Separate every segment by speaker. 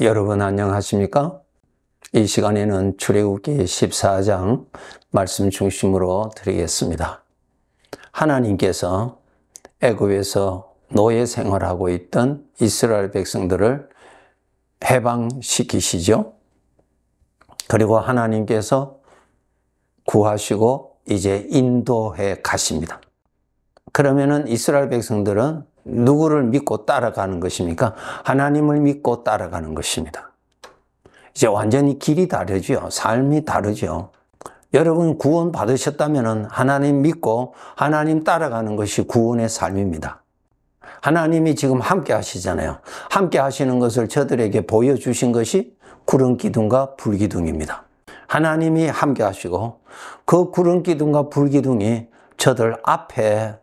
Speaker 1: 여러분 안녕하십니까? 이 시간에는 출애굽기 14장 말씀 중심으로 드리겠습니다. 하나님께서 애굽에서 노예 생활하고 있던 이스라엘 백성들을 해방시키시죠. 그리고 하나님께서 구하시고 이제 인도해 가십니다. 그러면은 이스라엘 백성들은 누구를 믿고 따라가는 것입니까? 하나님을 믿고 따라가는 것입니다. 이제 완전히 길이 다르죠. 삶이 다르죠. 여러분 구원 받으셨다면 하나님 믿고 하나님 따라가는 것이 구원의 삶입니다. 하나님이 지금 함께 하시잖아요. 함께 하시는 것을 저들에게 보여주신 것이 구름 기둥과 불 기둥입니다. 하나님이 함께 하시고 그 구름 기둥과 불 기둥이 저들 앞에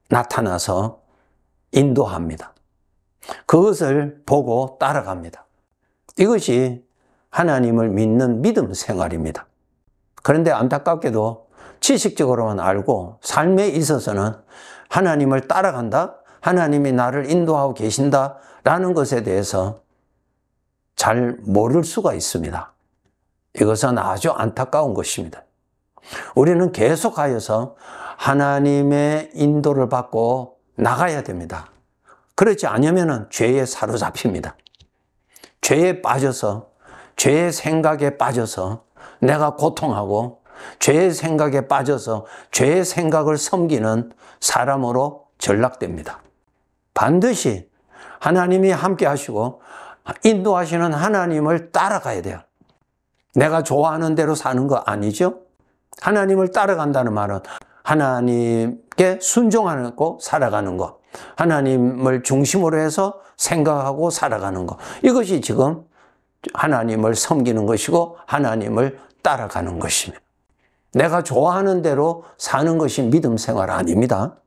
Speaker 1: 나타나서 인도합니다. 그것을 보고 따라갑니다. 이것이 하나님을 믿는 믿음 생활입니다. 그런데 안타깝게도 지식적으로만 알고 삶에 있어서는 하나님을 따라간다, 하나님이 나를 인도하고 계신다라는 것에 대해서 잘 모를 수가 있습니다. 이것은 아주 안타까운 것입니다. 우리는 계속하여서 하나님의 인도를 받고 나가야 됩니다. 그렇지 않으면 죄에 사로잡힙니다. 죄에 빠져서, 죄의 생각에 빠져서 내가 고통하고 죄의 생각에 빠져서 죄의 생각을 섬기는 사람으로 전락됩니다. 반드시 하나님이 함께 하시고 인도하시는 하나님을 따라가야 돼요. 내가 좋아하는 대로 사는 거 아니죠? 하나님을 따라간다는 말은 하나님께 순종하고 살아가는 것, 하나님을 중심으로 해서 생각하고 살아가는 것, 이것이 지금 하나님을 섬기는 것이고 하나님을 따라가는 것입니다. 내가 좋아하는 대로 사는 것이 믿음 생활 아닙니다.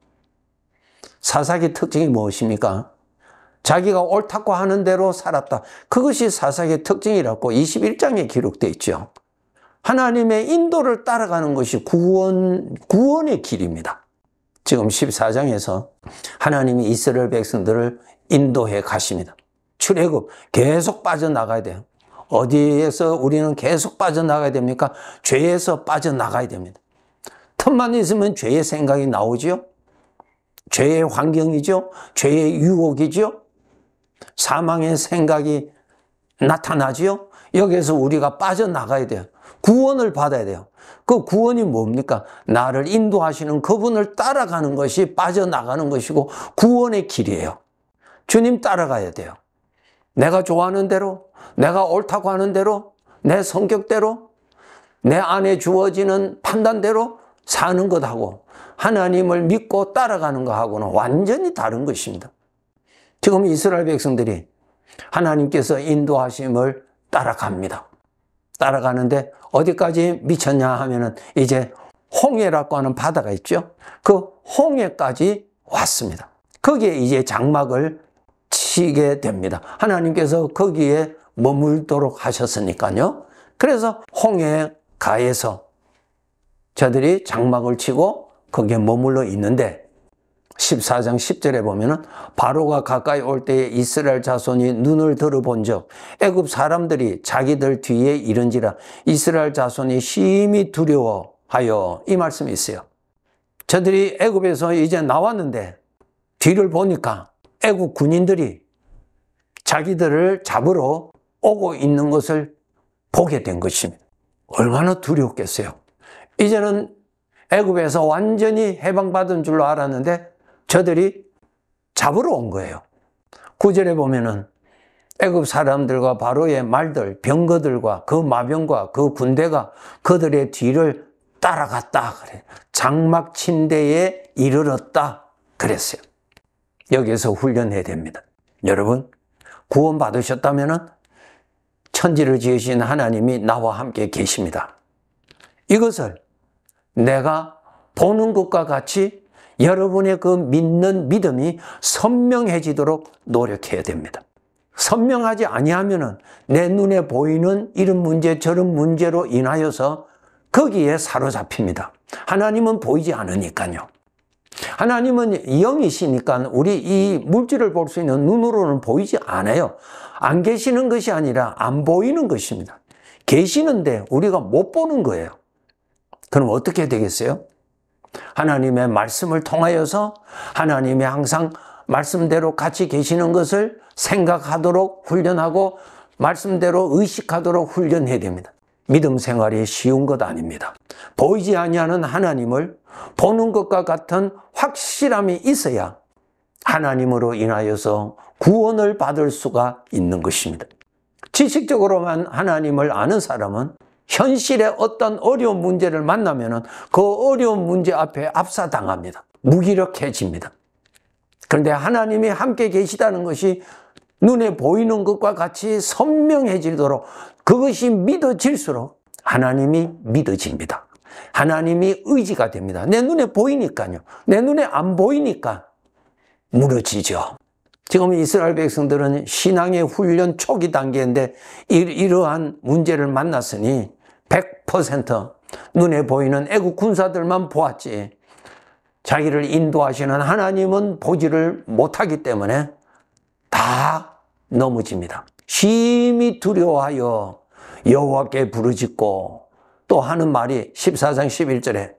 Speaker 1: 사사기 특징이 무엇입니까? 자기가 옳다고 하는 대로 살았다. 그것이 사사기의 특징이라고 21장에 기록되어 있죠. 하나님의 인도를 따라가는 것이 구원의 길입니다. 지금 14장에서 하나님이 이스라엘 백성들을 인도해 가십니다. 출애굽 계속 빠져나가야 돼요. 어디에서 우리는 계속 빠져나가야 됩니까? 죄에서 빠져나가야 됩니다. 틈만 있으면 죄의 생각이 나오죠. 죄의 환경이죠. 죄의 유혹이죠. 사망의 생각이 나타나죠. 여기에서 우리가 빠져나가야 돼요. 구원을 받아야 돼요. 그 구원이 뭡니까? 나를 인도하시는 그분을 따라가는 것이 빠져나가는 것이고 구원의 길이에요. 주님 따라가야 돼요. 내가 좋아하는 대로, 내가 옳다고 하는 대로, 내 성격대로, 내 안에 주어지는 판단대로 사는 것하고 하나님을 믿고 따라가는 것하고는 완전히 다른 것입니다. 지금 이스라엘 백성들이 하나님께서 인도하심을 따라갑니다. 따라가는데 어디까지 미쳤냐 하면은 이제 홍해라고 하는 바다가 있죠. 그 홍해까지 왔습니다. 거기에 이제 장막을 치게 됩니다. 하나님께서 거기에 머물도록 하셨으니까요. 그래서 홍해가에서 저들이 장막을 치고 거기에 머물러 있는데 14장 10절에 보면은 바로가 가까이 올 때에 이스라엘 자손이 눈을 들어본즉 애굽 사람들이 자기들 뒤에 이른지라 이스라엘 자손이 심히 두려워하여, 이 말씀이 있어요. 저들이 애굽에서 이제 나왔는데 뒤를 보니까 애굽 군인들이 자기들을 잡으러 오고 있는 것을 보게 된 것입니다. 얼마나 두려웠겠어요. 이제는 애굽에서 완전히 해방받은 줄로 알았는데 저들이 잡으러 온 거예요. 9절에 보면은 애굽 사람들과 바로의 말들, 병거들과 그 마병과 그 군대가 그들의 뒤를 따라갔다 그래요. 장막 침대에 이르렀다 그랬어요. 여기에서 훈련해야 됩니다. 여러분, 구원 받으셨다면은 천지를 지으신 하나님이 나와 함께 계십니다. 이것을 내가 보는 것과 같이 여러분의 그 믿는 믿음이 선명해지도록 노력해야 됩니다. 선명하지 아니하면은 내 눈에 보이는 이런 문제 저런 문제로 인하여서 거기에 사로잡힙니다. 하나님은 보이지 않으니까요. 하나님은 영이시니까 우리 이 물질을 볼 수 있는 눈으로는 보이지 않아요. 안 계시는 것이 아니라 안 보이는 것입니다. 계시는데 우리가 못 보는 거예요. 그럼 어떻게 되겠어요? 하나님의 말씀을 통하여서 하나님이 항상 말씀대로 같이 계시는 것을 생각하도록 훈련하고 말씀대로 의식하도록 훈련해야 됩니다. 믿음 생활이 쉬운 것 아닙니다. 보이지 아니하는 하나님을 보는 것과 같은 확실함이 있어야 하나님으로 인하여서 구원을 받을 수가 있는 것입니다. 지식적으로만 하나님을 아는 사람은 현실의 어떤 어려운 문제를 만나면 그 어려운 문제 앞에 압사당합니다. 무기력해집니다. 그런데 하나님이 함께 계시다는 것이 눈에 보이는 것과 같이 선명해지도록 그것이 믿어질수록 하나님이 믿어집니다. 하나님이 의지가 됩니다. 내 눈에 보이니까요. 내 눈에 안 보이니까 무너지죠. 지금 이스라엘 백성들은 신앙의 훈련 초기 단계인데 이러한 문제를 만났으니 100% 눈에 보이는 애국 군사들만 보았지 자기를 인도하시는 하나님은 보지를 못하기 때문에 다 넘어집니다. 심히 두려워하여 여호와께 부르짖고 또 하는 말이 14장 11절에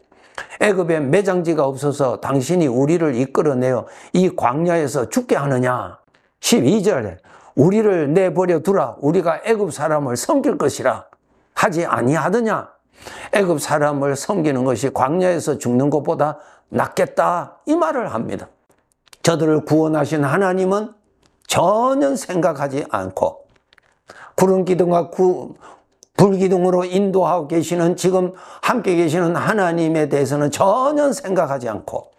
Speaker 1: 애굽에 매장지가 없어서 당신이 우리를 이끌어내어 이 광야에서 죽게 하느냐. 12절에 우리를 내버려 두라. 우리가 애굽 사람을 섬길 것이라 하지 아니하더냐. 애굽 사람을 섬기는 것이 광야에서 죽는 것보다 낫겠다. 이 말을 합니다. 저들을 구원하신 하나님은 전혀 생각하지 않고 구름 기둥과 불기둥으로 인도하고 계시는 지금 함께 계시는 하나님에 대해서는 전혀 생각하지 않고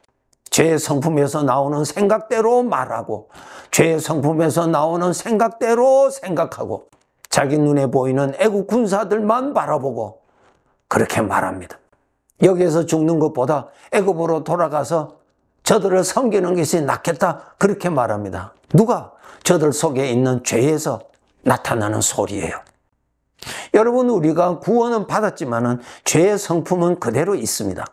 Speaker 1: 죄의 성품에서 나오는 생각대로 말하고 죄의 성품에서 나오는 생각대로 생각하고 자기 눈에 보이는 애국 군사들만 바라보고 그렇게 말합니다. 여기에서 죽는 것보다 애굽으로 돌아가서 저들을 섬기는 것이 낫겠다 그렇게 말합니다. 누가? 저들 속에 있는 죄에서 나타나는 소리예요. 여러분, 우리가 구원은 받았지만 죄의 성품은 그대로 있습니다.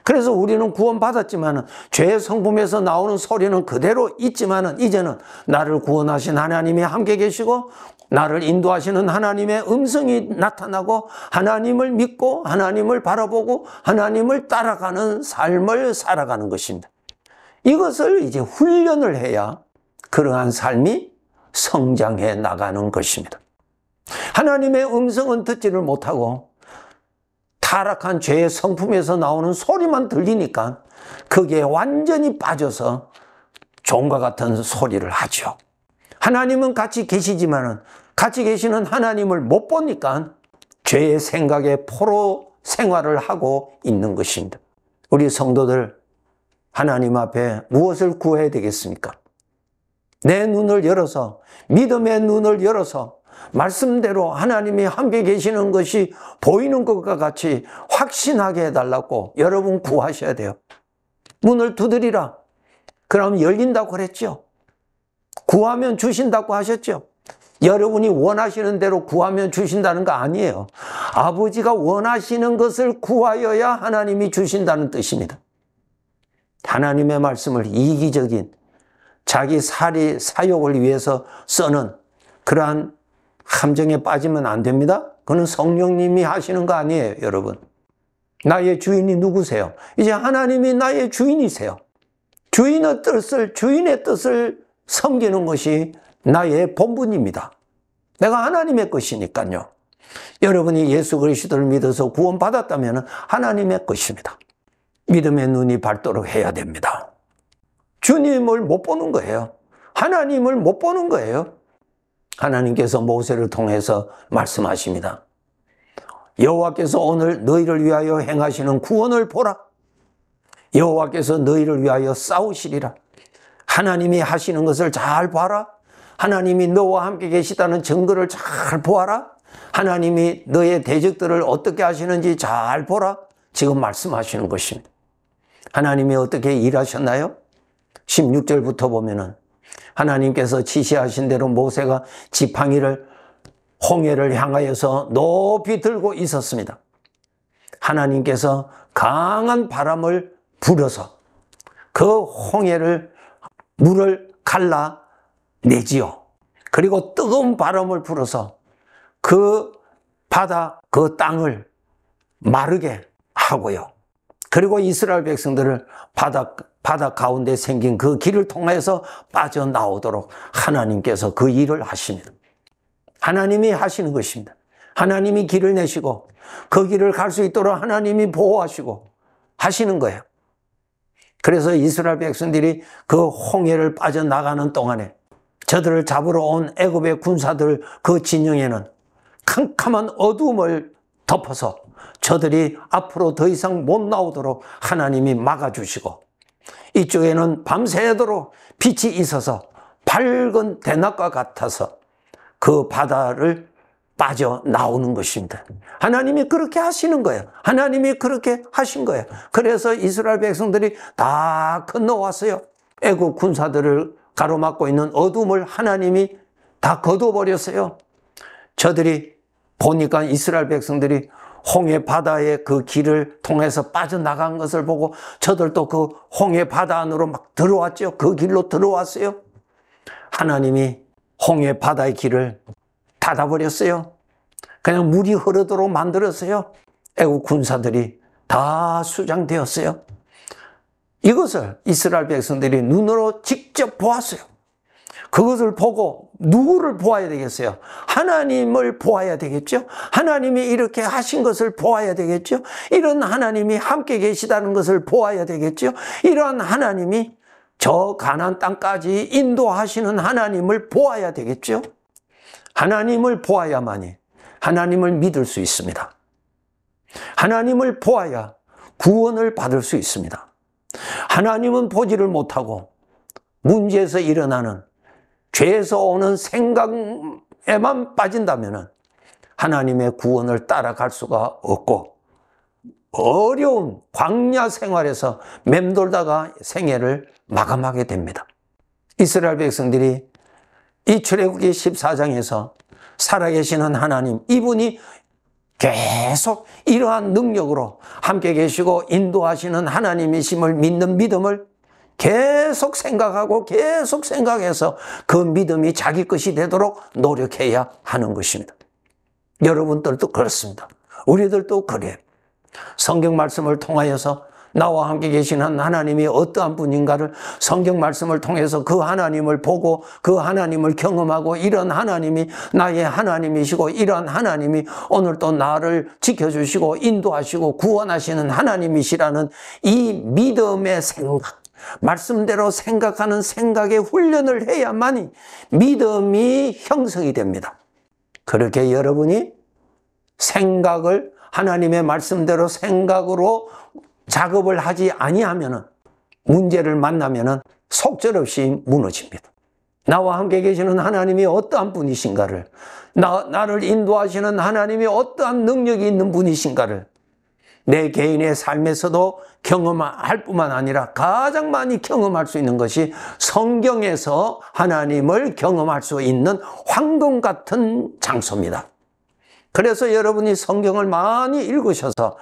Speaker 1: 그래서 우리는 구원받았지만 죄의 성품에서 나오는 소리는 그대로 있지만 이제는 나를 구원하신 하나님이 함께 계시고 나를 인도하시는 하나님의 음성이 나타나고 하나님을 믿고 하나님을 바라보고 하나님을 따라가는 삶을 살아가는 것입니다. 이것을 이제 훈련을 해야 그러한 삶이 성장해 나가는 것입니다. 하나님의 음성은 듣지를 못하고 타락한 죄의 성품에서 나오는 소리만 들리니까 거기에 완전히 빠져서 종과 같은 소리를 하죠. 하나님은 같이 계시지만 같이 계시는 하나님을 못 보니까 죄의 생각에 포로 생활을 하고 있는 것입니다. 우리 성도들 하나님 앞에 무엇을 구해야 되겠습니까? 내 눈을 열어서 믿음의 눈을 열어서 말씀대로 하나님이 함께 계시는 것이 보이는 것과 같이 확신하게 해달라고 여러분 구하셔야 돼요. 문을 두드리라. 그럼 열린다고 그랬죠. 구하면 주신다고 하셨죠. 여러분이 원하시는 대로 구하면 주신다는 거 아니에요. 아버지가 원하시는 것을 구하여야 하나님이 주신다는 뜻입니다. 하나님의 말씀을 이기적인 자기 사욕을 위해서 쓰는 그러한 함정에 빠지면 안 됩니다. 그건 성령님이 하시는 거 아니에요, 여러분. 나의 주인이 누구세요? 이제 하나님이 나의 주인이세요. 주인의 뜻을 섬기는 것이 나의 본분입니다. 내가 하나님의 것이니까요. 여러분이 예수 그리스도를 믿어서 구원받았다면 하나님의 것입니다. 믿음의 눈이 밝도록 해야 됩니다. 주님을 못 보는 거예요. 하나님을 못 보는 거예요. 하나님께서 모세를 통해서 말씀하십니다. 여호와께서 오늘 너희를 위하여 행하시는 구원을 보라. 여호와께서 너희를 위하여 싸우시리라. 하나님이 하시는 것을 잘 봐라. 하나님이 너와 함께 계시다는 증거를 잘 보아라. 하나님이 너의 대적들을 어떻게 하시는지 잘 보라. 지금 말씀하시는 것입니다. 하나님이 어떻게 일하셨나요? 16절부터 보면은 하나님께서 지시하신 대로 모세가 지팡이를 홍해를 향하여서 높이 들고 있었습니다. 하나님께서 강한 바람을 불어서 그 홍해를 물을 갈라내지요. 그리고 뜨거운 바람을 불어서 그 바다, 그 땅을 마르게 하고요. 그리고 이스라엘 백성들을 바다 가운데 생긴 그 길을 통해서 빠져나오도록 하나님께서 그 일을 하십니다. 하나님이 하시는 것입니다. 하나님이 길을 내시고 그 길을 갈 수 있도록 하나님이 보호하시고 하시는 거예요. 그래서 이스라엘 백성들이 그 홍해를 빠져나가는 동안에 저들을 잡으러 온 애굽의 군사들 그 진영에는 캄캄한 어두움을 덮어서 저들이 앞으로 더 이상 못 나오도록 하나님이 막아주시고, 이쪽에는 밤새도록 빛이 있어서 밝은 대낮과 같아서 그 바다를 빠져나오는 것입니다. 하나님이 그렇게 하시는 거예요. 하나님이 그렇게 하신 거예요. 그래서 이스라엘 백성들이 다 건너왔어요. 애굽 군사들을 가로막고 있는 어둠을 하나님이 다 거둬버렸어요. 저들이 보니까 이스라엘 백성들이 홍해 바다의 그 길을 통해서 빠져나간 것을 보고 저들도 그 홍해 바다 안으로 막 들어왔죠. 그 길로 들어왔어요. 하나님이 홍해 바다의 길을 닫아버렸어요. 그냥 물이 흐르도록 만들었어요. 애국 군사들이 다 수장되었어요. 이것을 이스라엘 백성들이 눈으로 직접 보았어요. 그것을 보고 누구를 보아야 되겠어요? 하나님을 보아야 되겠죠? 하나님이 이렇게 하신 것을 보아야 되겠죠? 이런 하나님이 함께 계시다는 것을 보아야 되겠죠? 이러한 하나님이 저 가나안 땅까지 인도하시는 하나님을 보아야 되겠죠? 하나님을 보아야만이 하나님을 믿을 수 있습니다. 하나님을 보아야 구원을 받을 수 있습니다. 하나님은 보지를 못하고 문제에서 일어나는 죄에서 오는 생각에만 빠진다면 하나님의 구원을 따라갈 수가 없고 어려운 광야 생활에서 맴돌다가 생애를 마감하게 됩니다. 이스라엘 백성들이 이 출애굽기 14장에서 살아계시는 하나님, 이분이 계속 이러한 능력으로 함께 계시고 인도하시는 하나님이심을 믿는 믿음을 계속 생각하고 계속 생각해서 그 믿음이 자기 것이 되도록 노력해야 하는 것입니다. 여러분들도 그렇습니다. 우리들도 그래요. 성경 말씀을 통하여서 나와 함께 계시는 하나님이 어떠한 분인가를 성경 말씀을 통해서 그 하나님을 보고 그 하나님을 경험하고 이런 하나님이 나의 하나님이시고 이런 하나님이 오늘 또 나를 지켜주시고 인도하시고 구원하시는 하나님이시라는 이 믿음의 생각, 말씀대로 생각하는 생각의 훈련을 해야만이 믿음이 형성이 됩니다. 그렇게 여러분이 생각을 하나님의 말씀대로 생각으로 작업을 하지 아니하면 문제를 만나면 속절없이 무너집니다. 나와 함께 계시는 하나님이 어떠한 분이신가를, 나를 인도하시는 하나님이 어떠한 능력이 있는 분이신가를 내 개인의 삶에서도 경험할 뿐만 아니라 가장 많이 경험할 수 있는 것이 성경에서 하나님을 경험할 수 있는 황금 같은 장소입니다. 그래서 여러분이 성경을 많이 읽으셔서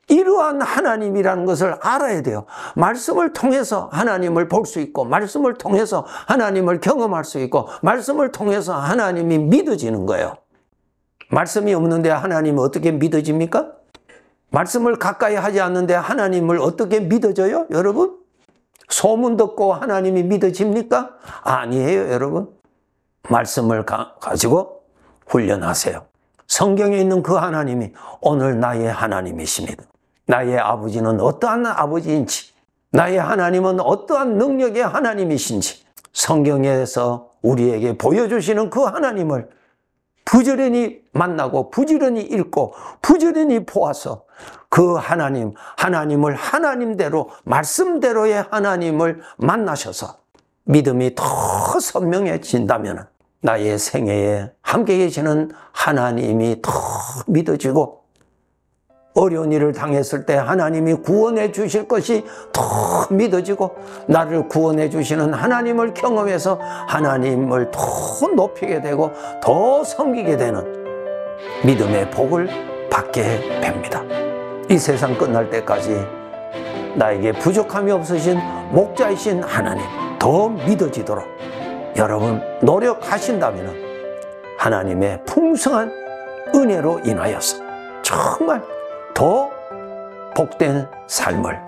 Speaker 1: 이러한 하나님이라는 것을 알아야 돼요. 말씀을 통해서 하나님을 볼 수 있고 말씀을 통해서 하나님을 경험할 수 있고 말씀을 통해서 하나님이 믿어지는 거예요. 말씀이 없는데 하나님은 어떻게 믿어집니까? 말씀을 가까이 하지 않는데 하나님을 어떻게 믿어져요, 여러분? 소문 듣고 하나님이 믿어집니까? 아니에요, 여러분. 말씀을 가지고 훈련하세요. 성경에 있는 그 하나님이 오늘 나의 하나님이십니다. 나의 아버지는 어떠한 아버지인지, 나의 하나님은 어떠한 능력의 하나님이신지 성경에서 우리에게 보여주시는 그 하나님을 부지런히 만나고 부지런히 읽고 부지런히 보아서 그 하나님을 하나님대로 말씀대로의 하나님을 만나셔서 믿음이 더 선명해진다면 나의 생애에 함께 계시는 하나님이 더 믿어지고 어려운 일을 당했을 때 하나님이 구원해 주실 것이 더 믿어지고 나를 구원해 주시는 하나님을 경험해서 하나님을 더 높이게 되고 더 섬기게 되는 믿음의 복을 받게 됩니다. 이 세상 끝날 때까지 나에게 부족함이 없으신 목자이신 하나님 더 믿어지도록 여러분 노력하신다면 하나님의 풍성한 은혜로 인하여서 정말 더 복된 삶을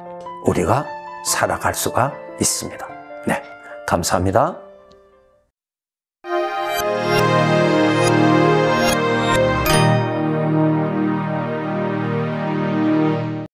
Speaker 1: 우리가 살아갈 수가 있습니다. 네, 감사합니다.